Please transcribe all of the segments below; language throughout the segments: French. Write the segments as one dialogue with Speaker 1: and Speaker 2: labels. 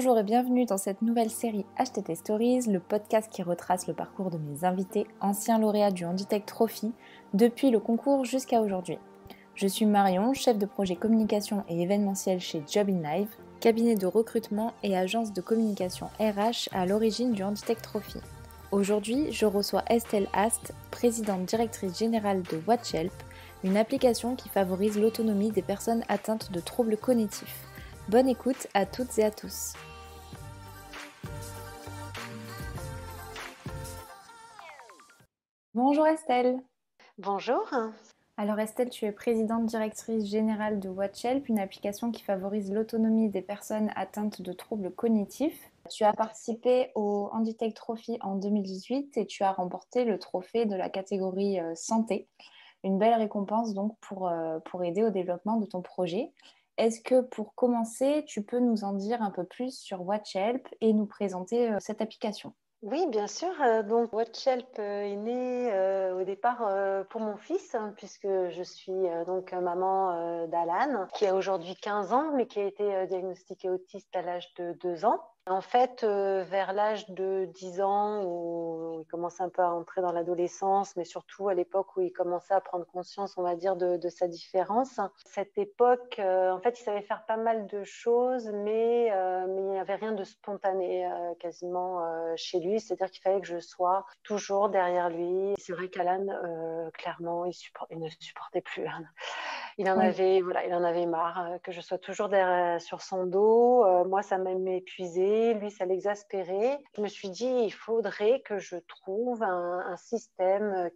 Speaker 1: Bonjour et bienvenue dans cette nouvelle série HTT Stories, le podcast qui retrace le parcours de mes invités, anciens lauréats du Handitech Trophy, depuis le concours jusqu'à aujourd'hui. Je suis Marion, chef de projet communication et événementiel chez Job in Live, cabinet de recrutement et agence de communication RH à l'origine du Handitech Trophy. Aujourd'hui, je reçois Estelle Ast, présidente directrice générale de WatchHelp, une application qui favorise l'autonomie des personnes atteintes de troubles cognitifs. Bonne écoute à toutes et à tous. Bonjour Estelle.
Speaker 2: Bonjour.
Speaker 1: Alors Estelle, tu es présidente directrice générale de WatchHelp, une application qui favorise l'autonomie des personnes atteintes de troubles cognitifs. Tu as participé au Handitech Trophy en 2018 et tu as remporté le trophée de la catégorie santé. Une belle récompense donc pour aider au développement de ton projet. Est-ce que pour commencer, tu peux nous en dire un peu plus sur WatchHelp et nous présenter cette application ?
Speaker 2: Oui, bien sûr. Donc, WatchHelp est né au départ pour mon fils, puisque je suis donc maman d'Alan, qui a aujourd'hui 15 ans, mais qui a été diagnostiqué autiste à l'âge de 2 ans. En fait, vers l'âge de 10 ans, où il commençait un peu à entrer dans l'adolescence, mais surtout à l'époque où il commençait à prendre conscience, on va dire, de sa différence. Cette époque, en fait, il savait faire pas mal de choses, mais il n'y avait rien de spontané quasiment chez lui. C'est-à-dire qu'il fallait que je sois toujours derrière lui. C'est vrai qu'Alan, clairement, il ne supportait plus. Il en avait marre que je sois toujours derrière, sur son dos. Moi, ça m'épuisait. Lui, ça l'exaspérait. Je me suis dit, il faudrait que je trouve un système,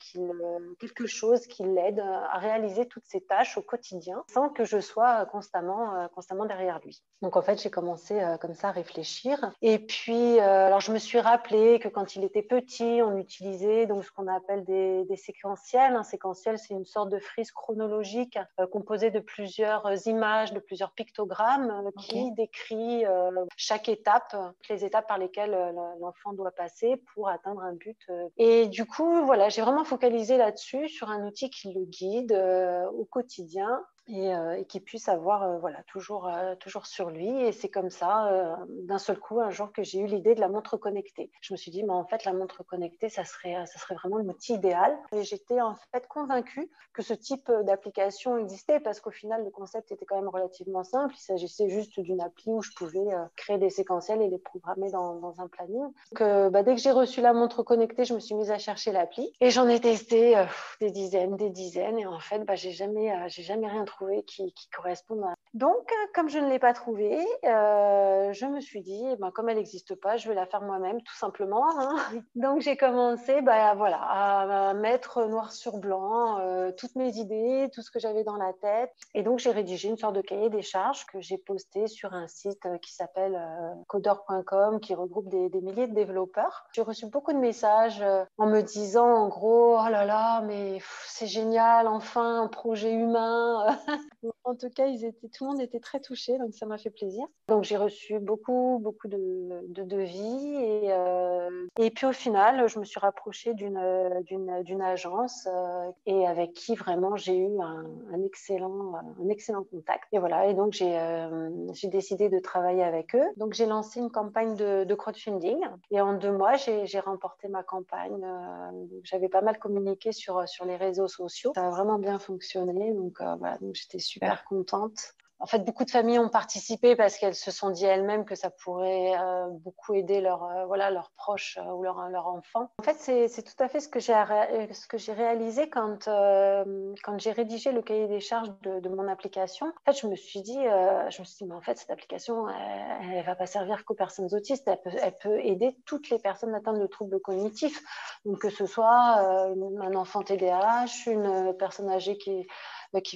Speaker 2: quelque chose qui l'aide à réaliser toutes ses tâches au quotidien sans que je sois constamment derrière lui. Donc, en fait, j'ai commencé comme ça à réfléchir. Et puis, alors, je me suis rappelé que quand il était petit, on utilisait donc ce qu'on appelle des séquentiels. Un séquentiel, c'est une sorte de frise chronologique composé de plusieurs images, de plusieurs pictogrammes qui décrit chaque étape, les étapes par lesquelles l'enfant doit passer pour atteindre un but. Et du coup, voilà, j'ai vraiment focalisé là-dessus, sur un outil qui le guide au quotidien et qui puisse avoir toujours sur lui. Et c'est comme ça, d'un seul coup, un jour, que j'ai eu l'idée de la montre connectée. Je me suis dit, mais en fait, la montre connectée, ça serait vraiment l'outil idéal. Et j'étais en fait convaincue que ce type d'application existait, parce qu'au final, le concept était quand même relativement simple. Il s'agissait juste d'une appli où je pouvais créer des séquentiels et les programmer dans un planning. Donc, dès que j'ai reçu la montre connectée, je me suis mise à chercher l'appli et j'en ai testé des dizaines. Et en fait, j'ai jamais rien trouvé qui corresponde à... Donc, comme je ne l'ai pas trouvée, je me suis dit, comme elle n'existe pas, je vais la faire moi-même, tout simplement. Donc, j'ai commencé à mettre noir sur blanc toutes mes idées, tout ce que j'avais dans la tête. Et donc, j'ai rédigé une sorte de cahier des charges que j'ai posté sur un site qui s'appelle codeur.com, qui regroupe des milliers de développeurs. J'ai reçu beaucoup de messages en me disant, en gros, oh là là, mais c'est génial, enfin, un projet humain. En tout cas, tout le monde était très touché, donc ça m'a fait plaisir. Donc, j'ai reçu beaucoup de devis et puis au final, je me suis rapprochée d'une agence et avec qui vraiment j'ai eu un excellent contact. Et voilà, et donc j'ai décidé de travailler avec eux. Donc, j'ai lancé une campagne de crowdfunding et en 2 mois, j'ai remporté ma campagne. J'avais pas mal communiqué sur les réseaux sociaux. Ça a vraiment bien fonctionné, donc donc j'étais super contente. En fait, beaucoup de familles ont participé parce qu'elles se sont dit elles-mêmes que ça pourrait beaucoup aider leurs proches ou leurs enfants. En fait, c'est tout à fait ce que j'ai réalisé quand j'ai rédigé le cahier des charges de mon application. En fait, je me suis dit, mais en fait, cette application, elle va pas servir qu'aux personnes autistes. Elle peut aider toutes les personnes atteintes de troubles cognitifs. Donc, que ce soit un enfant TDAH, une personne âgée qui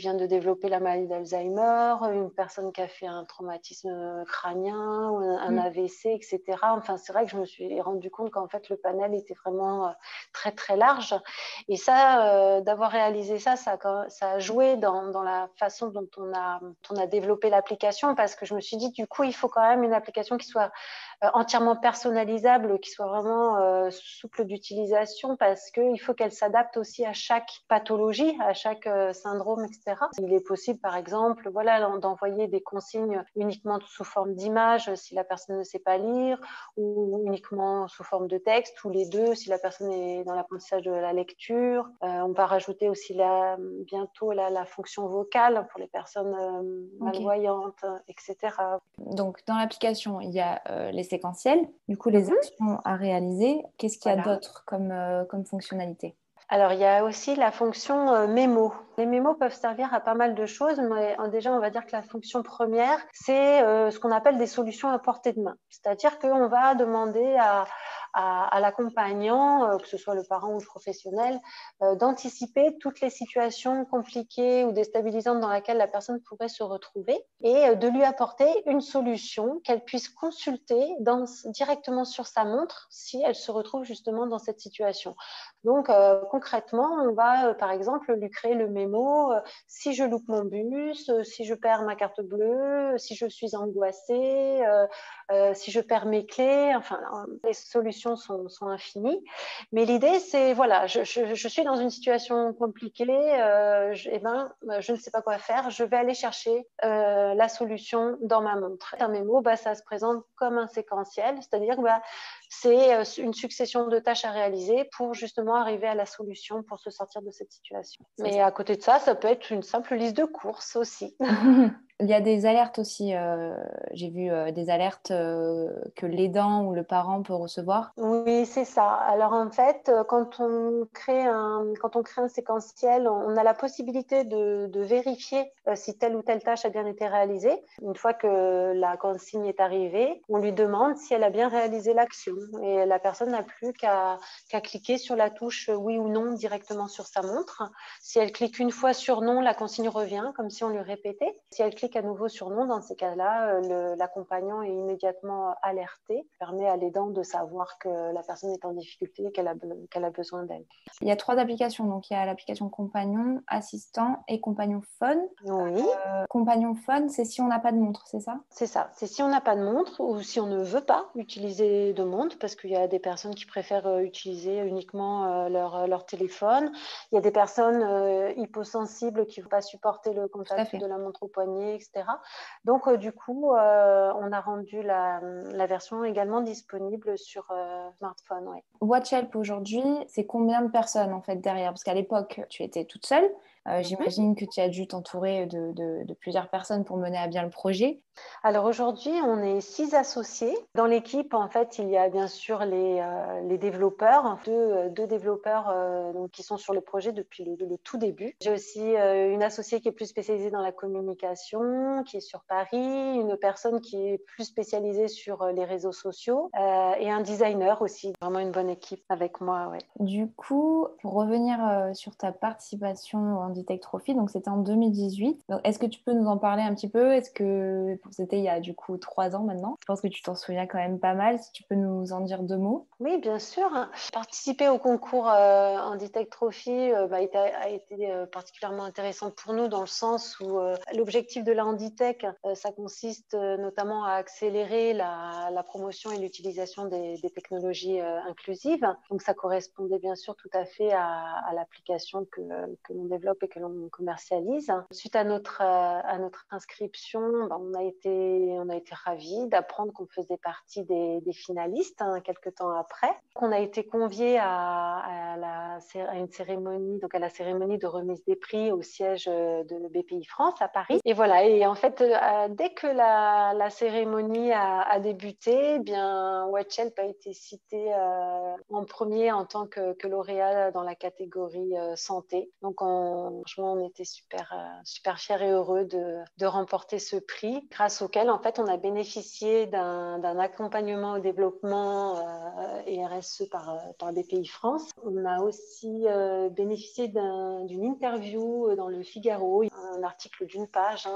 Speaker 2: vient de développer la maladie d'Alzheimer, une personne qui a fait un traumatisme crânien, un AVC, etc. Enfin, c'est vrai que je me suis rendu compte qu'en fait, le panel était vraiment très, très large. Et ça, d'avoir réalisé ça a joué dans la façon dont on a développé l'application, parce que je me suis dit, du coup, il faut quand même une application qui soit entièrement personnalisable, qui soit vraiment souple d'utilisation, parce qu'il faut qu'elle s'adapte aussi à chaque pathologie, à chaque syndrome etc. Il est possible, par exemple, d'envoyer des consignes uniquement sous forme d'image si la personne ne sait pas lire, ou uniquement sous forme de texte, ou les deux si la personne est dans l'apprentissage de la lecture. On va rajouter aussi bientôt la fonction vocale pour les personnes malvoyantes, etc.
Speaker 1: Donc, dans l'application, il y a les séquentiels, du coup, les actions à réaliser. Qu'est-ce qu'il y a d'autre comme fonctionnalité?
Speaker 2: Alors, il y a aussi la fonction mémo. Les mémos peuvent servir à pas mal de choses, mais déjà, on va dire que la fonction première, c'est ce qu'on appelle des solutions à portée de main. C'est-à-dire qu'on va demander à l'accompagnant, que ce soit le parent ou le professionnel, d'anticiper toutes les situations compliquées ou déstabilisantes dans lesquelles la personne pourrait se retrouver et de lui apporter une solution qu'elle puisse consulter directement sur sa montre si elle se retrouve justement dans cette situation. Donc, concrètement, on va, par exemple, lui créer le mémo si je loupe mon bus, si je perds ma carte bleue, si je suis angoissée, si je perds mes clés. Enfin, les solutions sont infinies. Mais l'idée, c'est, voilà, je suis dans une situation compliquée, je ne sais pas quoi faire, je vais aller chercher la solution dans ma montre. Un mémo, ça se présente comme un séquentiel, c'est-à-dire que c'est une succession de tâches à réaliser pour justement arriver à la solution pour se sortir de cette situation. Mais à côté de ça, ça peut être une simple liste de courses aussi.
Speaker 1: Il y a des alertes aussi. J'ai vu des alertes que l'aidant ou le parent peut recevoir.
Speaker 2: Oui, c'est ça. Alors en fait, quand on crée un séquentiel, on a la possibilité de vérifier si telle ou telle tâche a bien été réalisée. Une fois que la consigne est arrivée, on lui demande si elle a bien réalisé l'action. Et la personne n'a plus qu'à cliquer sur la touche oui ou non directement sur sa montre. Si elle clique une fois sur non, la consigne revient, comme si on lui répétait. Si elle clique à nouveau sur non, dans ces cas-là, l'accompagnant est immédiatement alerté, permet à l'aidant de savoir que la personne est en difficulté et qu'elle a besoin d'aide.
Speaker 1: Il y a 3 applications. Donc, il y a l'application Compagnon, Assistant et Compagnon Phone.
Speaker 2: Oui.
Speaker 1: Compagnon Phone, c'est si on n'a pas de montre, c'est ça?
Speaker 2: C'est ça. C'est si on n'a pas de montre ou si on ne veut pas utiliser de montre, parce qu'il y a des personnes qui préfèrent utiliser uniquement leur téléphone. Il y a des personnes hyposensibles qui ne vont pas supporter le contact de la montre au poignet, etc. Donc, du coup, on a rendu la version également disponible sur smartphone. Ouais.
Speaker 1: WatchHelp aujourd'hui, c'est combien de personnes en fait derrière? Parce qu'à l'époque, tu étais toute seule. J'imagine que tu as dû t'entourer de plusieurs personnes pour mener à bien le projet.
Speaker 2: Alors aujourd'hui, on est 6 associés. Dans l'équipe, en fait, il y a bien sûr les développeurs, deux développeurs donc, qui sont sur le projet depuis le tout début. J'ai aussi une associée qui est plus spécialisée dans la communication, qui est sur Paris, une personne qui est plus spécialisée sur les réseaux sociaux et un designer aussi. Vraiment une bonne équipe avec moi. Ouais.
Speaker 1: Du coup, pour revenir sur ta participation en Handitech Trophy, donc c'était en 2018. Donc, est-ce que tu peux nous en parler un petit peu? C'était il y a du coup 3 ans maintenant. Je pense que tu t'en souviens quand même pas mal. Si tu peux nous en dire 2 mots.
Speaker 2: Oui, bien sûr. Participer au concours Handitech Trophy a été particulièrement intéressant pour nous dans le sens où l'objectif de la Handitech, ça consiste notamment à accélérer la promotion et l'utilisation des technologies inclusives. Donc, ça correspondait bien sûr tout à fait à l'application que l'on développe et que l'on commercialise. Suite à notre inscription, on a été ravis d'apprendre qu'on faisait partie des finalistes quelques temps après. On a été conviés à une cérémonie, donc à la cérémonie de remise des prix au siège de BPI France à Paris. Et voilà, et en fait, dès que la cérémonie a débuté, eh bien, WatchHelp a été cité en premier en tant que lauréat dans la catégorie santé. Donc, franchement, on était super fiers et heureux de remporter ce prix, grâce auquel, en fait, on a bénéficié d'un accompagnement au développement et RSE par BPI France. On a aussi bénéficié d'une interview dans le Figaro, un article d'une page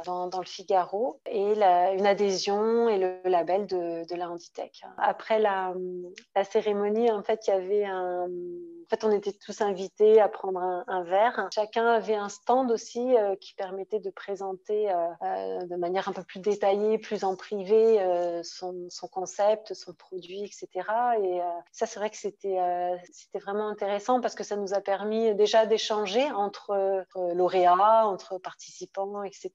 Speaker 2: dans le Figaro, et une adhésion et le label de la Handitech. Après la cérémonie, en fait, il y avait En fait, on était tous invités à prendre un verre. Chacun avait un stand aussi qui permettait de présenter de manière un peu plus détaillée, plus en privé, son concept, son produit, etc. Et ça, c'est vrai que c'était vraiment intéressant parce que ça nous a permis déjà d'échanger entre lauréats, entre participants, etc.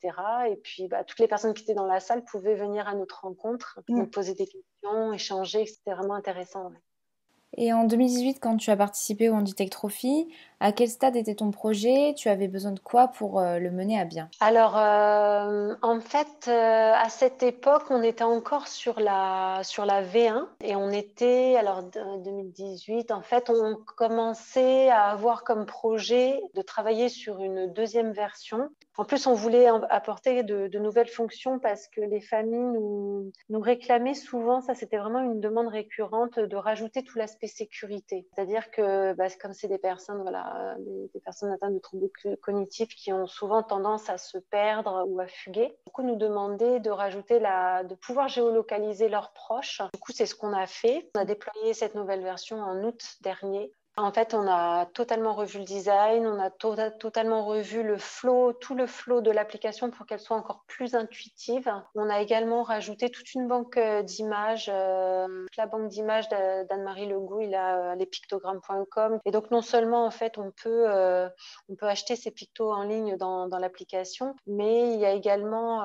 Speaker 2: Et puis, toutes les personnes qui étaient dans la salle pouvaient venir à notre rencontre, nous poser des questions, échanger. C'était vraiment intéressant. Ouais.
Speaker 1: Et en 2018, quand tu as participé au Handitech Trophy, à quel stade était ton projet? Tu avais besoin de quoi pour le mener à bien?
Speaker 2: Alors, en fait, à cette époque, on était encore sur la V1 et on était, alors 2018, en fait, on commençait à avoir comme projet de travailler sur une deuxième version. En plus, on voulait apporter de nouvelles fonctions parce que les familles nous réclamaient souvent, ça c'était vraiment une demande récurrente, de rajouter tout l'aspect sécurité. C'est-à-dire que comme c'est des personnes, voilà, des personnes atteintes de troubles cognitifs qui ont souvent tendance à se perdre ou à fuguer, beaucoup nous demandaient de rajouter de pouvoir géolocaliser leurs proches. Du coup, c'est ce qu'on a fait. On a déployé cette nouvelle version en août dernier. En fait, on a totalement revu le design, on a totalement revu tout le flow de l'application pour qu'elle soit encore plus intuitive. On a également rajouté toute une banque d'images, la banque d'images d'Anne-Marie Legout, il a lespictogrammes.com. Et donc, non seulement, en fait, on peut acheter ces pictos en ligne dans l'application, mais il y a également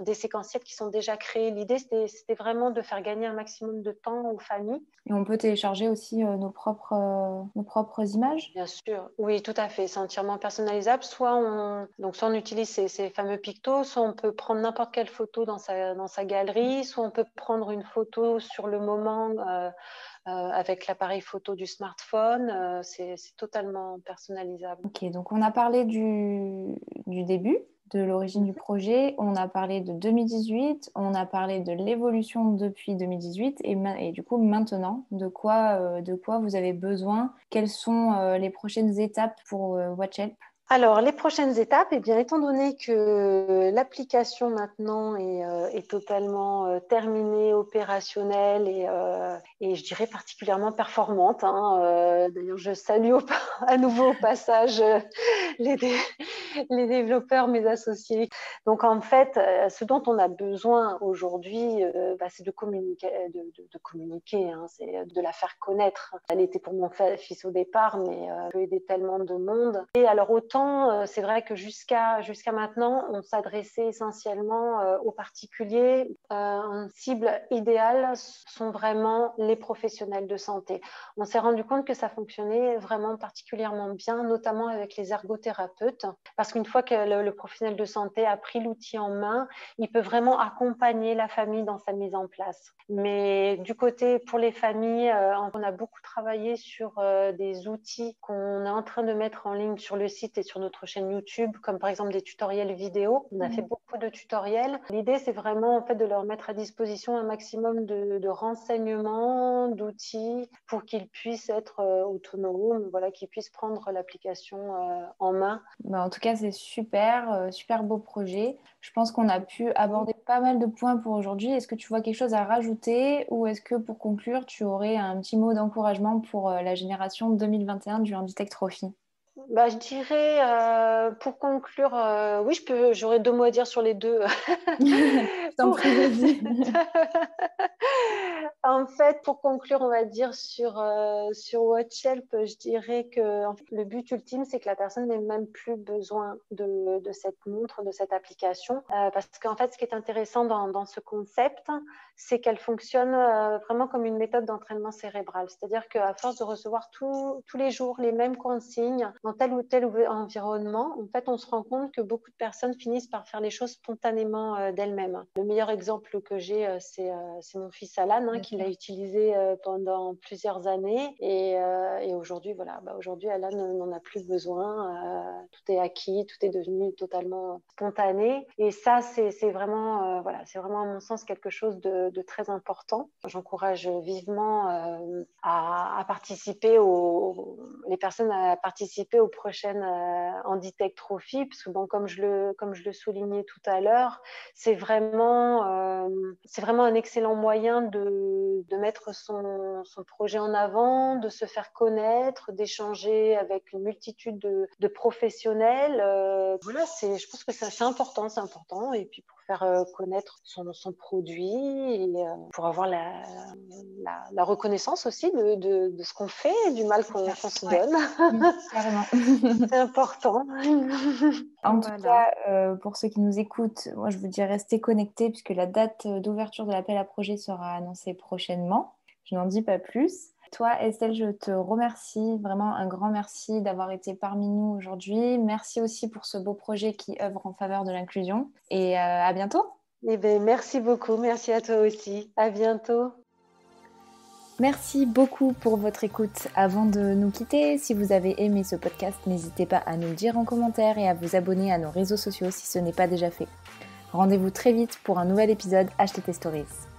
Speaker 2: des séquentiels qui sont déjà créés. L'idée, c'était vraiment de faire gagner un maximum de temps aux familles.
Speaker 1: Et on peut télécharger aussi nos propres images?
Speaker 2: Bien sûr, oui, tout à fait. C'est entièrement personnalisable. Soit on utilise ces fameux pictos, soit on peut prendre n'importe quelle photo dans sa galerie, soit on peut prendre une photo sur le moment avec l'appareil photo du smartphone. C'est totalement personnalisable.
Speaker 1: Ok, donc on a parlé du début, de l'origine du projet, on a parlé de 2018, on a parlé de l'évolution depuis 2018 et du coup maintenant, de quoi vous avez besoin? Quelles sont les prochaines étapes pour WatchHelp?
Speaker 2: Alors, les prochaines étapes, eh bien, étant donné que l'application maintenant est totalement terminée, opérationnelle et je dirais particulièrement performante, hein, d'ailleurs, je salue à nouveau au passage les développeurs, mes associés. Donc, en fait, ce dont on a besoin aujourd'hui, c'est de communiquer, hein, c'est de la faire connaître. Elle était pour mon fils au départ, mais peut aider tellement de monde. Et alors, autant c'est vrai que jusqu'à maintenant, on s'adressait essentiellement aux particuliers. Une cible idéale sont vraiment les professionnels de santé. On s'est rendu compte que ça fonctionnait vraiment particulièrement bien, notamment avec les ergothérapeutes, parce qu'une fois que le professionnel de santé a pris l'outil en main, il peut vraiment accompagner la famille dans sa mise en place. Mais du côté pour les familles, on a beaucoup travaillé sur des outils qu'on est en train de mettre en ligne sur le site et sur notre chaîne YouTube, comme par exemple des tutoriels vidéo. On a fait beaucoup de tutoriels. L'idée, c'est vraiment en fait de leur mettre à disposition un maximum de renseignements, d'outils pour qu'ils puissent être autonomes, voilà, qu'ils puissent prendre l'application en main.
Speaker 1: En tout cas, c'est super, super beau projet. Je pense qu'on a pu aborder pas mal de points pour aujourd'hui. Est-ce que tu vois quelque chose à rajouter ou est-ce que pour conclure, tu aurais un petit mot d'encouragement pour la génération 2021 du Handitech Trophy?
Speaker 2: Je dirais, pour conclure, oui, j'aurais 2 mots à dire sur les deux.
Speaker 1: Je t'en prie, vas-y.
Speaker 2: En fait, pour conclure, on va dire sur WatchHelp, je dirais que en fait, le but ultime, c'est que la personne n'ait même plus besoin de cette montre, de cette application. Parce qu'en fait, ce qui est intéressant dans ce concept, c'est qu'elle fonctionne vraiment comme une méthode d'entraînement cérébral. C'est-à-dire qu'à force de recevoir tous les jours les mêmes consignes dans tel ou tel environnement, en fait, on se rend compte que beaucoup de personnes finissent par faire les choses spontanément d'elles-mêmes. Le meilleur exemple que j'ai, c'est mon fils Alan, hein, qui l'a utilisé pendant plusieurs années. Et aujourd'hui, voilà, aujourd'hui, Alan n'en a plus besoin. Tout est acquis, tout est devenu totalement spontané. Et ça, c'est vraiment, voilà, c'est vraiment à mon sens quelque chose de très important. J'encourage vivement à participer les personnes à participer aux prochaines Handitech Trophy, parce que bon, comme je le soulignais tout à l'heure, c'est vraiment un excellent moyen de de mettre son projet en avant, de se faire connaître, d'échanger avec une multitude de professionnels. Voilà, je pense que c'est important, c'est important. Et puis pour faire connaître son produit et pour avoir la reconnaissance aussi de ce qu'on fait, du mal qu'on se donne.
Speaker 1: Carrément.
Speaker 2: C'est important.
Speaker 1: En tout cas, pour ceux qui nous écoutent, moi je vous dis restez connectés puisque la date d'ouverture de l'appel à projet sera annoncée prochainement. Je n'en dis pas plus. Toi, Estelle, je te remercie, vraiment un grand merci d'avoir été parmi nous aujourd'hui. Merci aussi pour ce beau projet qui œuvre en faveur de l'inclusion. Et à bientôt.
Speaker 2: Eh bien, merci beaucoup. Merci à toi aussi. À bientôt.
Speaker 1: Merci beaucoup pour votre écoute. Avant de nous quitter, si vous avez aimé ce podcast, n'hésitez pas à nous le dire en commentaire et à vous abonner à nos réseaux sociaux si ce n'est pas déjà fait. Rendez-vous très vite pour un nouvel épisode HTT Stories.